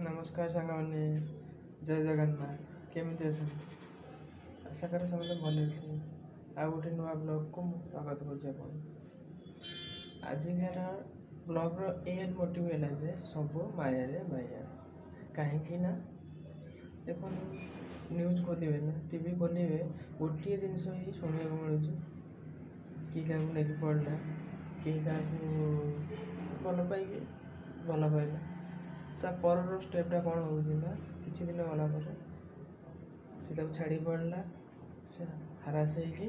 नमस्कार साଙ୍ଗମାନେ जय जगन्नाथ केମିତି ଅଛନ୍ତି? आशा कରେ ସମସ୍ତେ ଭଲରେ ଥିବେ। ଆଉ ଗୋଟେ ନୂଆ ବ୍ଲଗ୍କୁ ମୁଁ ସ୍ୱାଗତ କରୁଛି ଆପଣଙ୍କୁ। ଆଜିକାର ବ୍ଲଗ୍ର ଏଇଆ ମୋଟିଭ୍ ହେଲା ଯେ ସବୁ ମାୟାରେ ମାୟା। କାହିଁକି ନା ଦେଖନ୍ତୁ, ନ୍ୟୁଜ୍ ଖୋଲିବେ ନା ଟିଭି ଖୋଲିବେ, ଗୋଟିଏ ଜିନିଷ ହିଁ ଶୁଣିବାକୁ ମିଳୁଛି। କିଏ କାହାକୁ ନେଇକି ପଡ଼ିଲା, କିଏ କାହାକୁ ଭଲ ପାଇକି ଭଲ ପାଇଲା, ତା ପରର ଷ୍ଟେପ୍ଟା କ'ଣ ହେଉଛି ନା କିଛି ଦିନ ଗଲା ପରେ ସେ ତାକୁ ଛାଡ଼ି ପଡ଼ିଲା, ସେ ହାରାସ ହେଇକି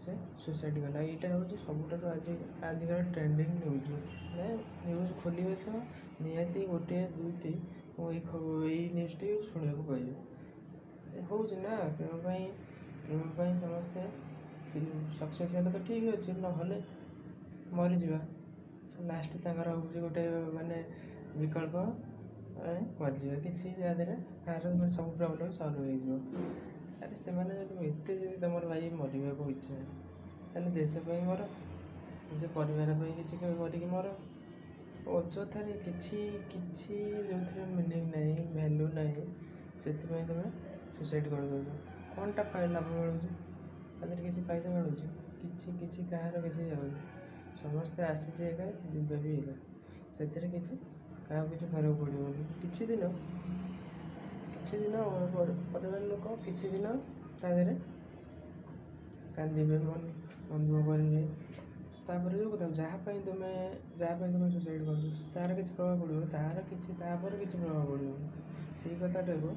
ସେ ସୁସାଇଡ଼୍ କଲା। ଏଇଟା ହେଉଛି ସବୁଠାରୁ ଆଜିକାର ଟ୍ରେଣ୍ଡିଂ ନ୍ୟୁଜ୍। ମାନେ ନ୍ୟୁଜ୍ ଖୋଲିବେ ତ ନିହାତି ଗୋଟିଏ ଦୁଇଟି ଏଇ ନ୍ୟୁଜ୍ଟି ଶୁଣିବାକୁ ପାଇବେ। ହେଉଛି ନା ପ୍ରେମ ପାଇଁ ସମସ୍ତେ ସକ୍ସେସ୍ ହେଲେ ତ ଠିକ୍ ଅଛି, ନହେଲେ ମରିଯିବା। ଲାଷ୍ଟ ତାଙ୍କର ହେଉଛି ଗୋଟେ ମାନେ ବିକଳ୍ପ ମରିଯିବା। କିଛି ତା ଦେହରେ ମାନେ ସବୁ ପ୍ରୋବ୍ଲେମ୍ ସଲ୍ଭ ହେଇଯିବ। ଆରେ ସେମାନେ ଯଦି ତୁମର ଭାଇ ମରିବାକୁ ଇଚ୍ଛା, ତାହେଲେ ଦେଶ ପାଇଁ ମର, ନିଜ ପରିବାର ପାଇଁ କିଛି କରିକି ମର। ଅଯଥାରେ କିଛି ଯେଉଁଥିରେ ମିନିଂ ନାହିଁ, ଭ୍ୟାଲୁ ନାହିଁ, ସେଥିପାଇଁ ତୁମେ ସୁସାଇଡ଼୍ କରିଦେଉଛ। କ'ଣଟା ଲାଭ ମିଳୁଛି ତା ଦେହରେ? କିଛି ଫାଇଦା ମିଳୁଛି? କିଛି କାହାର କିଛି ଯାଉନି। ସମସ୍ତେ ଆସିଛି ଏକା, ଯିବେ ବି ଏକା। ସେଥିରେ କାହାକୁ କିଛି ଫରକ ପଡ଼ିବନି। କିଛି ଦିନ ପରିବାର ଲୋକ କିଛି ଦିନ ତା ଦେହରେ କାନ୍ଦିବେ, ମନ ଦୁଃଖ କରିବେ। ତାପରେ ଯେଉଁ କଥା, ଯାହା ପାଇଁ ତୁମେ ସୁସାଇଡ଼୍ କରୁଛ, ତା'ର କିଛି ପ୍ରଭାବ ପଡ଼ିବନି, ତାପରେ କିଛି ପ୍ରଭାବ ପଡ଼ିବନି। ସେଇ କଥାଟାକୁ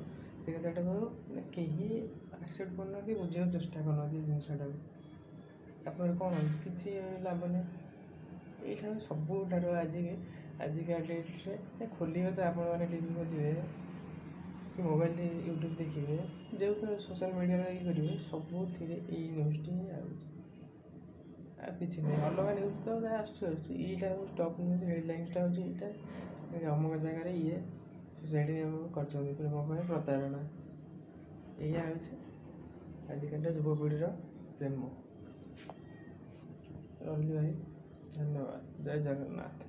କେହି ଆକ୍ସେପ୍ଟ କରୁନାହାନ୍ତି, ବୁଝିବାକୁ ଚେଷ୍ଟା କରୁନାହାନ୍ତି ଜିନିଷଟାକୁ। ତାପରେ କ'ଣ ହେଉଛି? କିଛି ଲାଭ ନାହିଁ। ଏଇଟା ସବୁଠାରୁ ଆଜିକା ଡେଟ୍ରେ ଖୋଲିବେ ତ ଆପଣମାନେ ଟିଭି ଖୋଲିବେ କି ମୋବାଇଲ୍ ୟୁଟ୍ୟୁବ୍ ଦେଖିବେ, ଯେଉଁଥିରେ ସୋସିଆଲ୍ ମିଡ଼ିଆରେ କରିବେ, ସବୁଥିରେ ଏଇ ନ୍ୟୁଜ୍ଟି ହିଁ ଆସୁଛି। ଆଉ କିଛି ନାହିଁ। ଅଲଗା ନ୍ୟୁଜ୍ ତ ଯାହା ଆସୁଛି, ଏଇଟା ହେଉଛି ଟପ୍ ନ୍ୟୁଜ୍। ହେଡ଼ଲାଇନ୍ସଟା ହେଉଛି ଏଇଟା, ଅମୁକ ଜାଗାରେ ଇଏ ସୁସାଇଡ଼୍ କରିଛନ୍ତି ପ୍ରେମ ପାଇଁ, ପ୍ରତାରଣା। ଏଇଆ ହେଉଛି ଆଜିକାଲିର ଯୁବପିଢ଼ିର ପ୍ରେମ। ରହିଲି ଭାଇ, ଧନ୍ୟବାଦ। ଜୟ ଜଗନ୍ନାଥ।